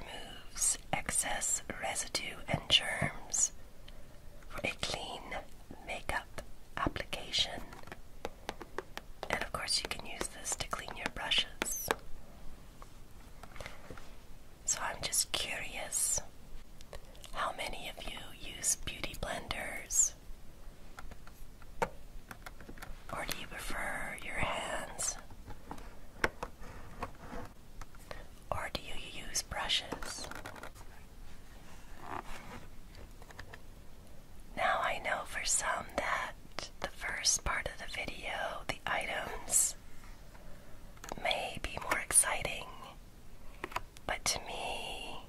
removes excess residue and germs for a clean makeup application. And of course you can use this to clean your brushes. So I'm just curious, how many of you use beauty blenders? Or do you prefer your hands? Or do you use brushes? Now I know for some that the first part of the video, the items, may be more exciting, but to me,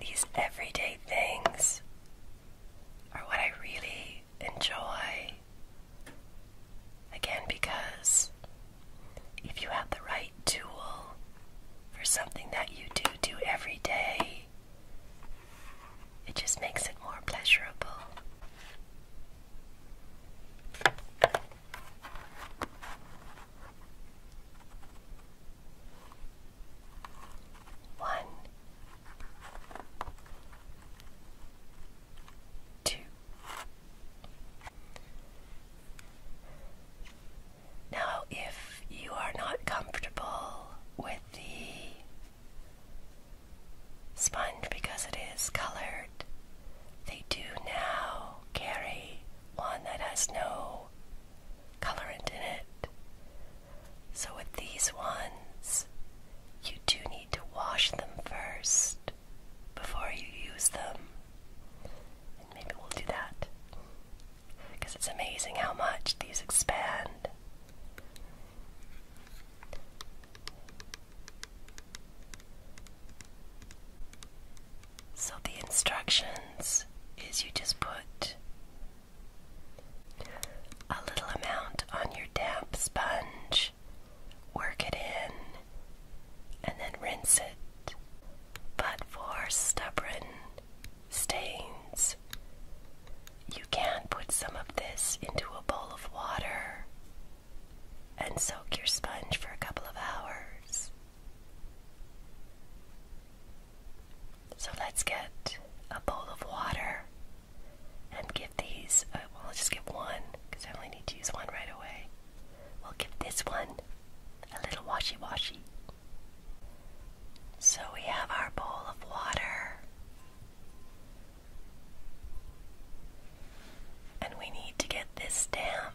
these everyday things are what I really enjoy. Again, because if you have the right tool for something that you do every day, it just makes it more pleasurable. One, two. Now, if you are not comfortable with the sponge because it is colored, they do now carry one that has no colorant in it. So with these ones, you do need to wash them first before you use them. And maybe we'll do that, because it's amazing how much these expand. So the instructions is you just put a little amount on your damp sponge, work it in, and then rinse it. But for stubborn stains, you can put some of this into a bowl of water and soak your sponge for a couple of hours. So let's get a bowl of water and give these, well, let's just give one, because I only need to use one right away. We'll give this one a little washy-washy. So we have our bowl of water, and we need to get this damp.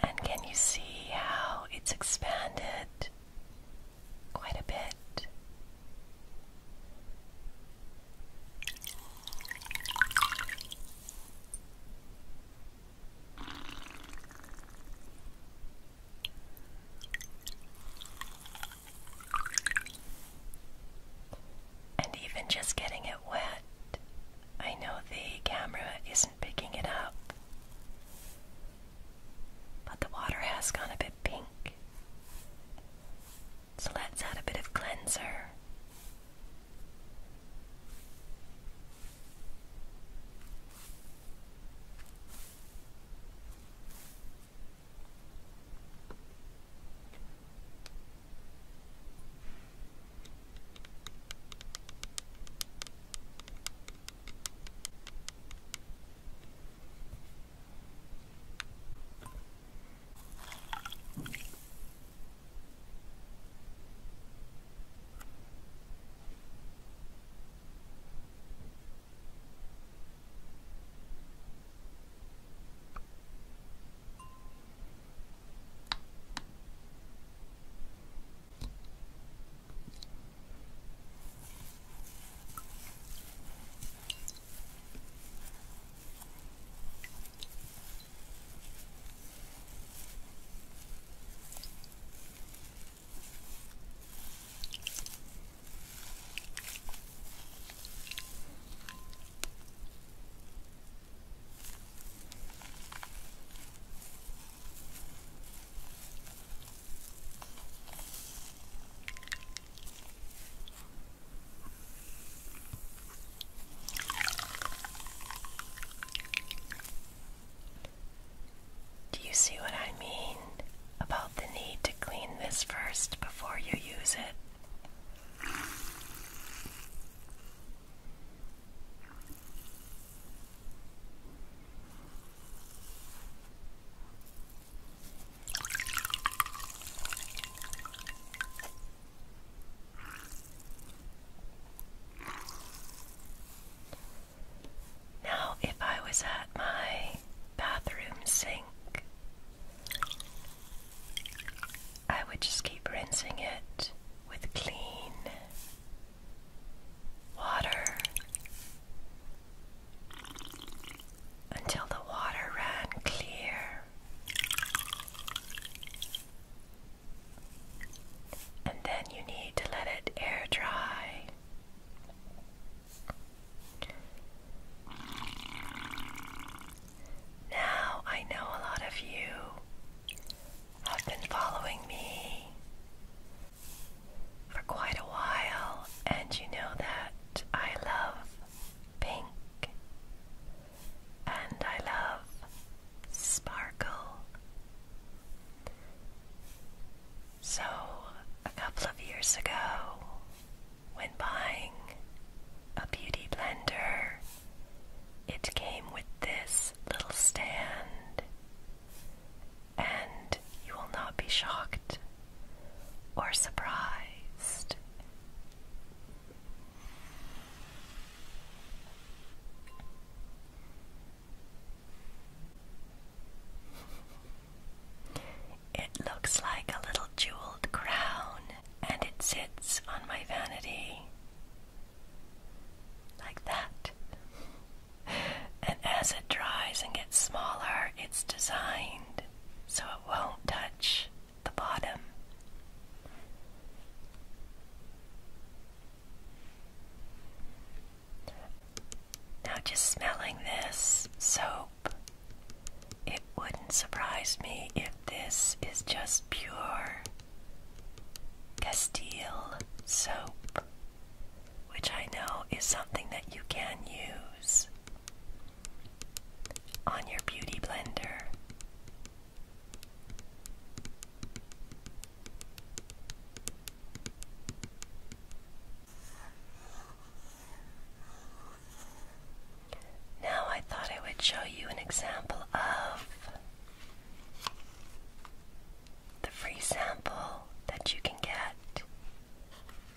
And can you see how it's expanded? years ago, when buying a beauty blender, it came with this little stand, and you will not be shocked or surprised. It looks like a little jeweled crown, and it sits on my vanity like that. And as it dries and gets smaller, it's designed so it won't touch the bottom. Now, just smelling this soap, it wouldn't surprise me if this is just pure Castile soap, which I know is something that you can use on your beauty blender. Now I thought I would show you an example of the free sample that you can get,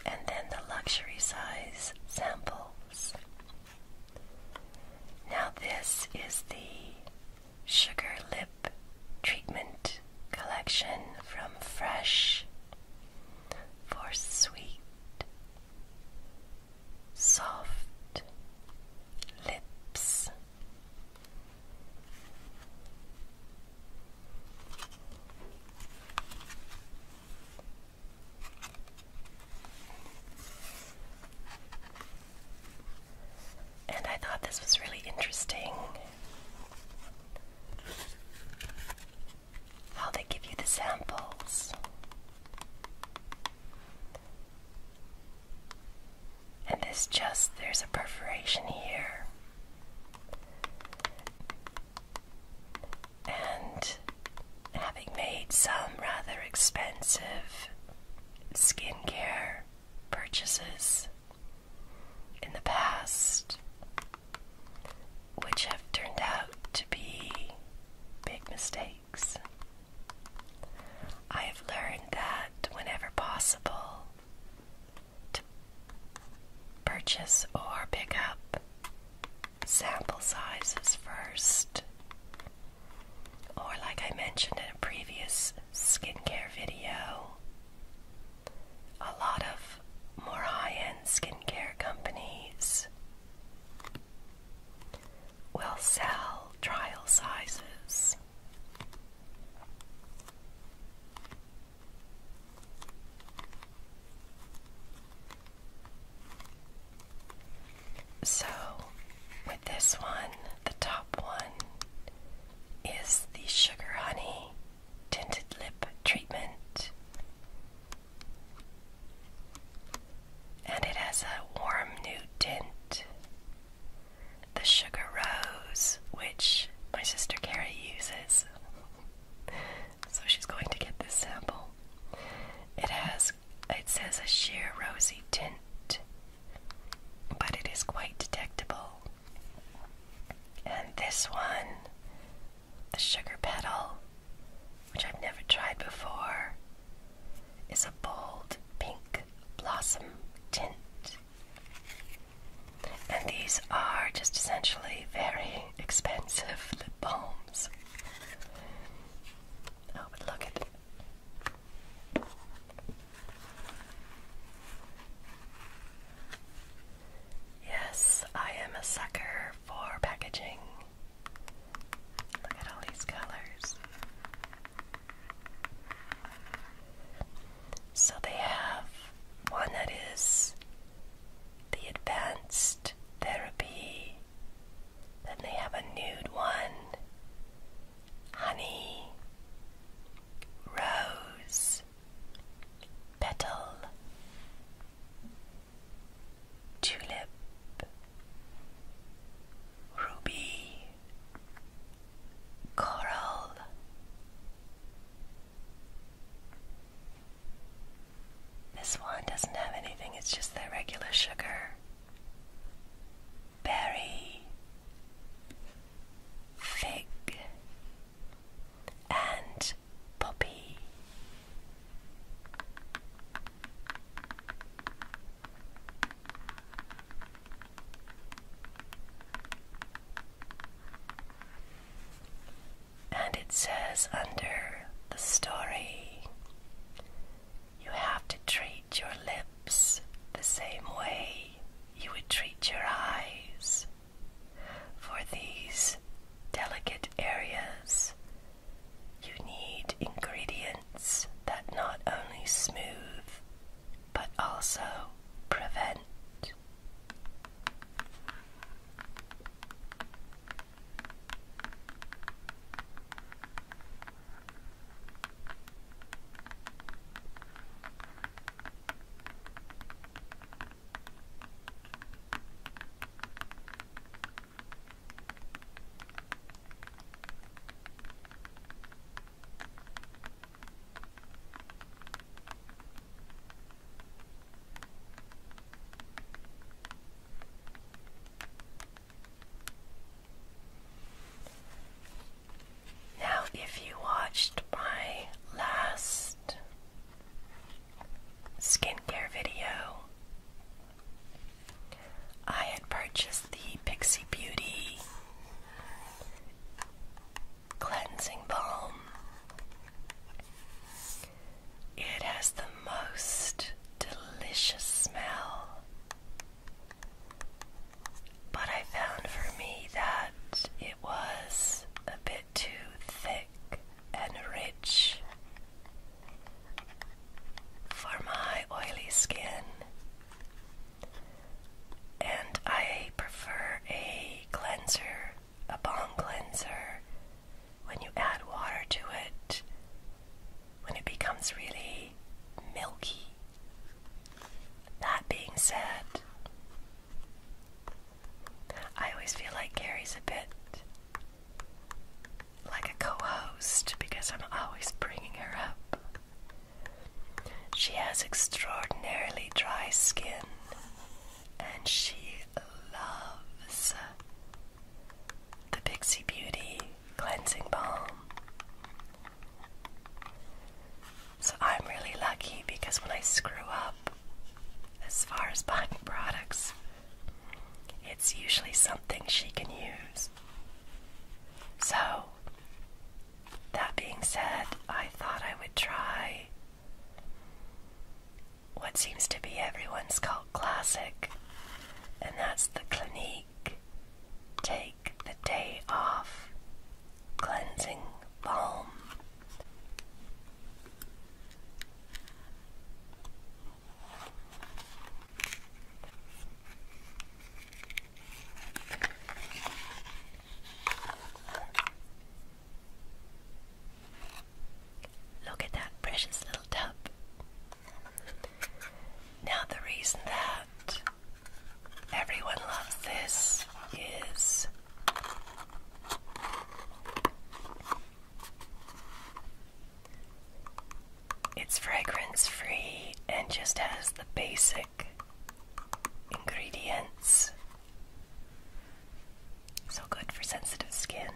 and then the luxury size samples. Now this is the Sugar Lip Treatment collection from Fresh for sweet, soft lips. And I thought this was really interesting, how they give you the samples. And there's a perforation here. And having made some rather expensive skincare purchases in the past, which have turned out to be big mistakes, I have learned that whenever possible, to purchase or pick up sample sizes first. Or, like I mentioned in a previous skincare video, a lot of more high-end skincare companies will sell trial sizes. So, with this one, the top one is the Sugar Honey Tinted Lip Treatment. And it has a warm nude tint. The Sugar Rose, which my sister Carrie uses. So she's going to get this sample. It says a sheer rosy tint, but it is quite detectable. And this one, the Sugar Petal, which I've never tried before, is a bold pink blossom tint. And these are just essentially very expensive lip balms. Oh, but look at It's just the regular sugar, berry, fig, and poppy. And it says under the story, you have to treat your lips the same way you would treat your eyes. For these delicate areas, you need ingredients that not only smooth, but also prevent. Now, if you watched my last skincare video, I had purchased the Pixie Beauty cleansing balm. It has the most delicious smell, but I found for me that it was a bit too thick and rich for my oily skin, and I prefer a cleanser, a balm cleanser, when you add water to it, when it becomes really milky. That being said, I always feel like Carrie's a bit like a co-host because I'm always bringing her up. She has extraordinarily dry skin, and she loves the Pixie Beauty cleansing balm. So I'm really lucky because when I screw up as far as buying products, it's usually something she can use. So, that being said, I thought I would try what seems to be everyone's cult classic, and that's the Clinique Take the Day Off Cleansing Balm. Look at that precious little tub. Now, the reason that everyone loves this is it's fragrance free and just has the basic ingredients. So good for sensitive skin.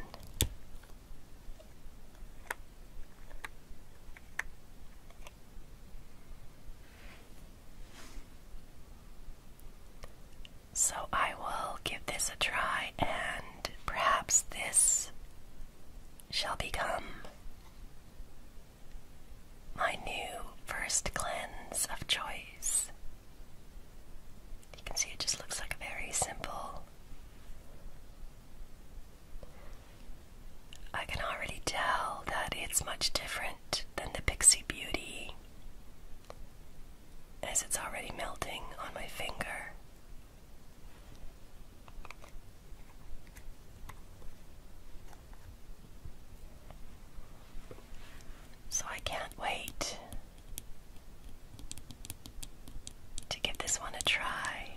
So I will give this a try, and perhaps this shall become my new first cleanse of choice. You can see it just looks like a very simple. I can already tell that it's much different than the Pixie Beauty, as it's already melting on my finger. So I can't wait to give this one a try.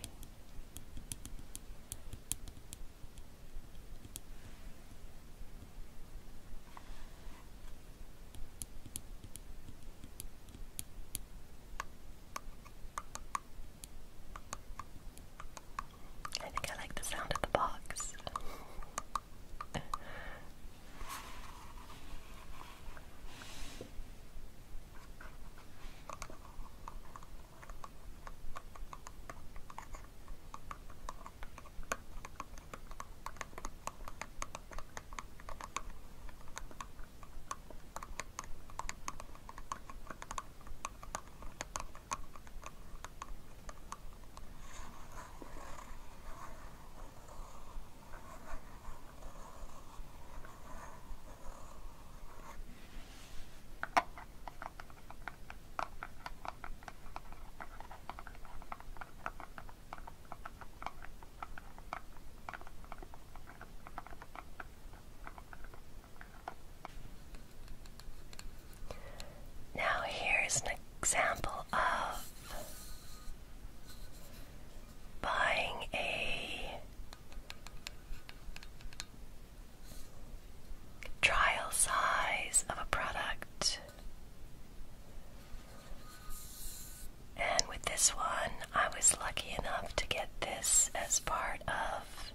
was lucky enough to get this as part of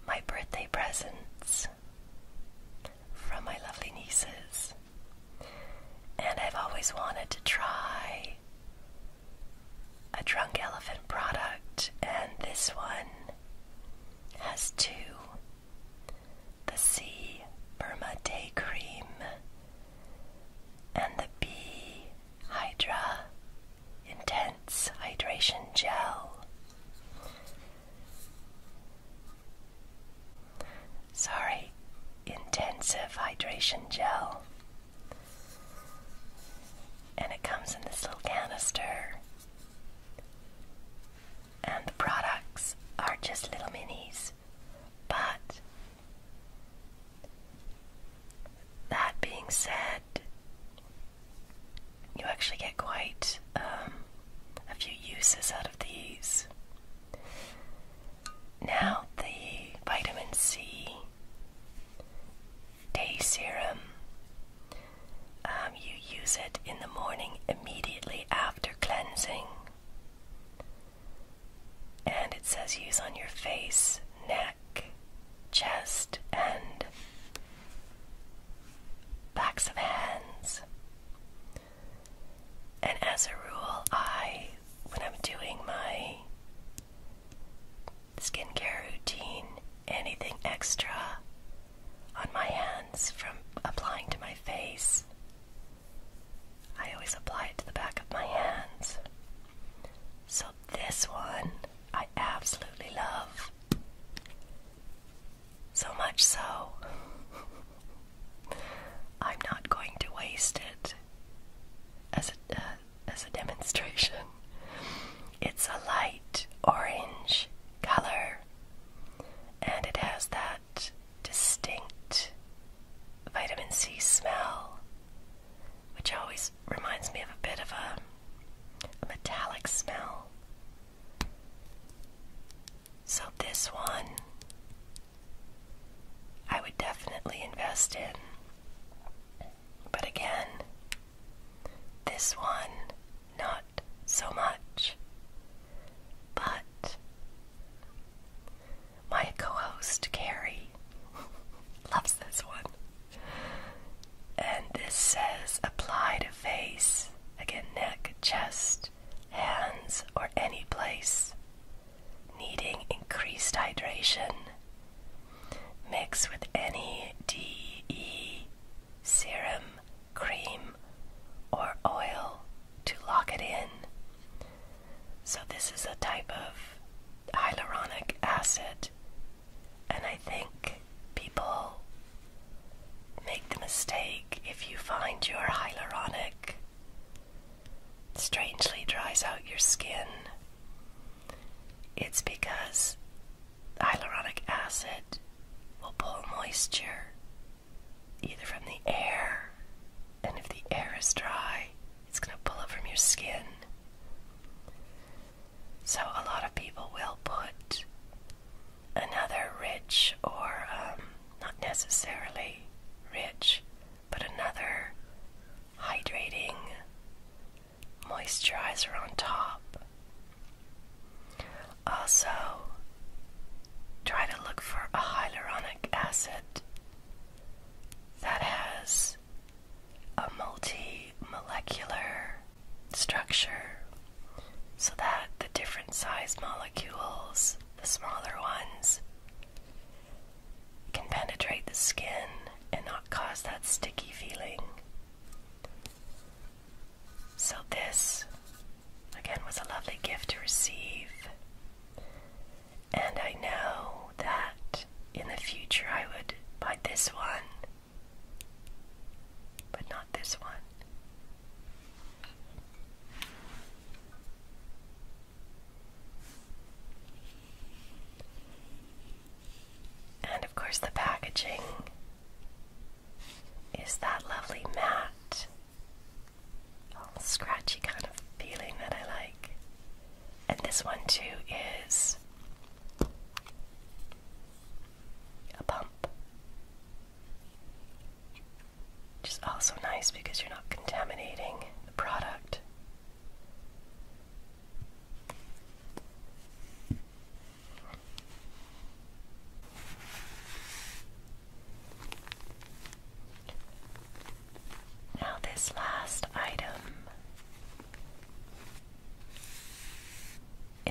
my birthday presents from my lovely nieces. And I've always wanted to try a Drunk Elephant product, and this one has two. The C Burma Day Cream and the B Hydra Intense Hydration Gel. Sorry, Intensive Hydration Gel. And it comes in this little canister. And the products are just little minis. But that being said, you actually get quite a few uses out of these. Now, the vitamin C day serum, you use it in the morning immediately after cleansing. And it says use on your face, neck, chest, and backs of hands. And as a rule, when I'm doing my skincare routine, anything extra on my hands from applying to my face, I always apply it to the back of my hands. So this one I absolutely love. So much so, I'm not going to waste it as a demonstration. It's a light orange color, and it has that distinct vitamin C smell, which always reminds me of a bit of a metallic smell. So this one I would definitely invest in. But again, this one, not so much. But my co-host, Carrie, loves this one. And this says, apply to face, again, neck, chest, hands, or any place needing increased hydration. Mix with any DE serum, cream, or oil to lock it in. So this is a type of hyaluronic acid, and I think people make the mistake, if you find your hyaluronic strangely dries out your skin, it's because hyaluronic acid will pull moisture either from the air, and if the air is dry, it's going to pull it from your skin. So a lot of people will put another rich, or not necessarily rich, but another hydrating moisturizer on top. Also, try to look for a hyaluronic acid that has a multi-molecular structure, so that the different size molecules, the smaller ones, can penetrate the skin and not cause that sticky feeling. So this, again, was a lovely gift to receive. And I know that in the future I would buy this one, but not this one. And of course the packaging is that lovely matte, scratchy kind of feeling that I like. And this one too is a pump, which is also nice because you're not contaminating the product.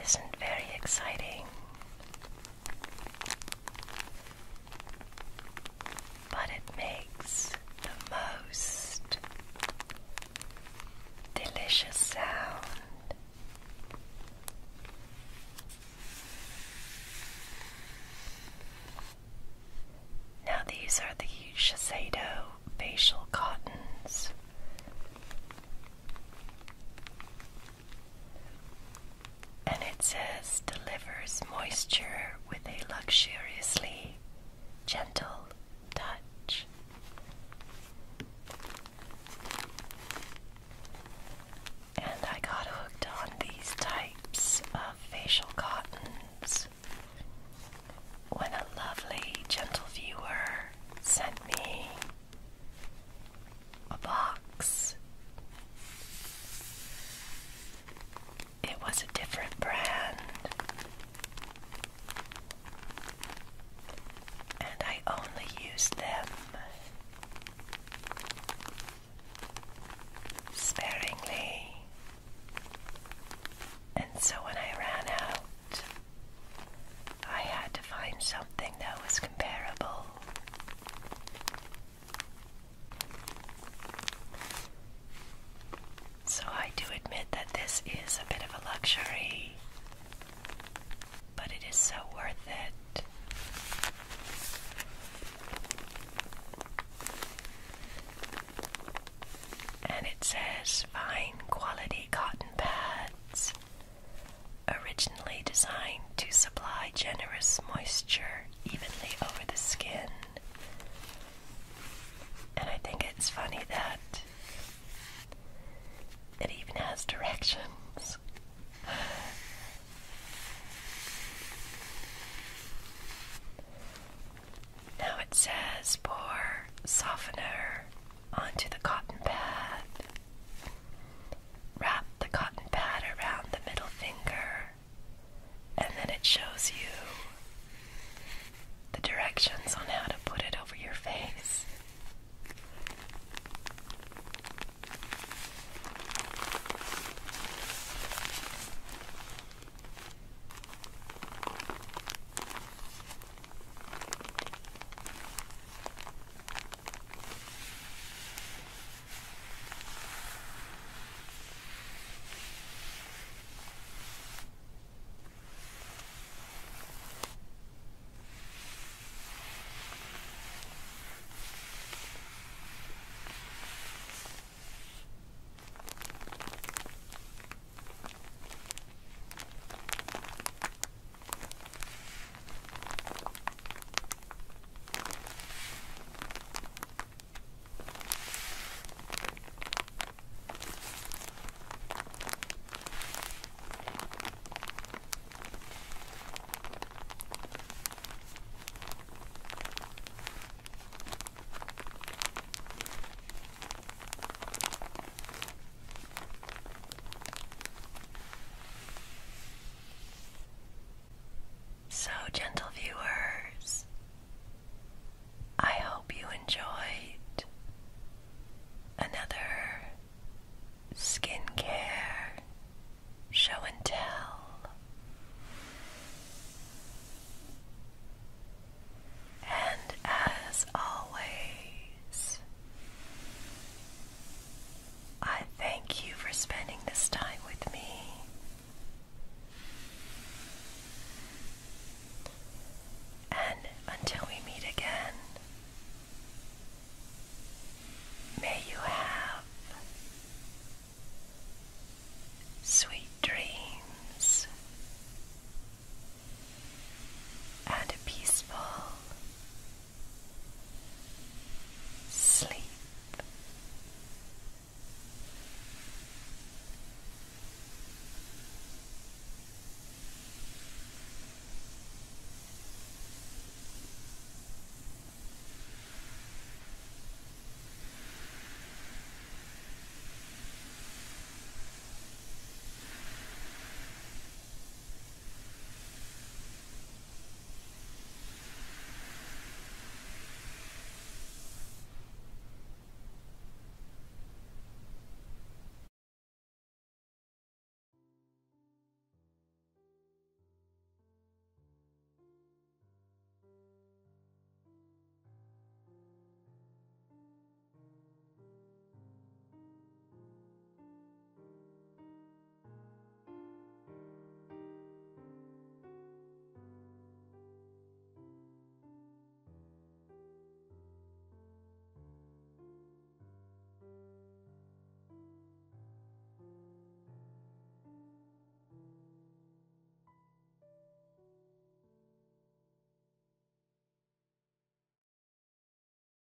isn't very exciting, but it makes the most delicious sound. Now these are the Shiseido facial cottons. And it says delivers moisture with a luxuriously gentle touch. And I got hooked on these types of facial cottons when a lovely, gentle viewer sent me a box. It was a different brand, and I only used them sparingly. And so when I ran out, I had to find something that was comparable. So I do admit that this is a bit of a luxury, but it is so worth it. And it says fine quality cotton pads, originally designed to supply generous moisture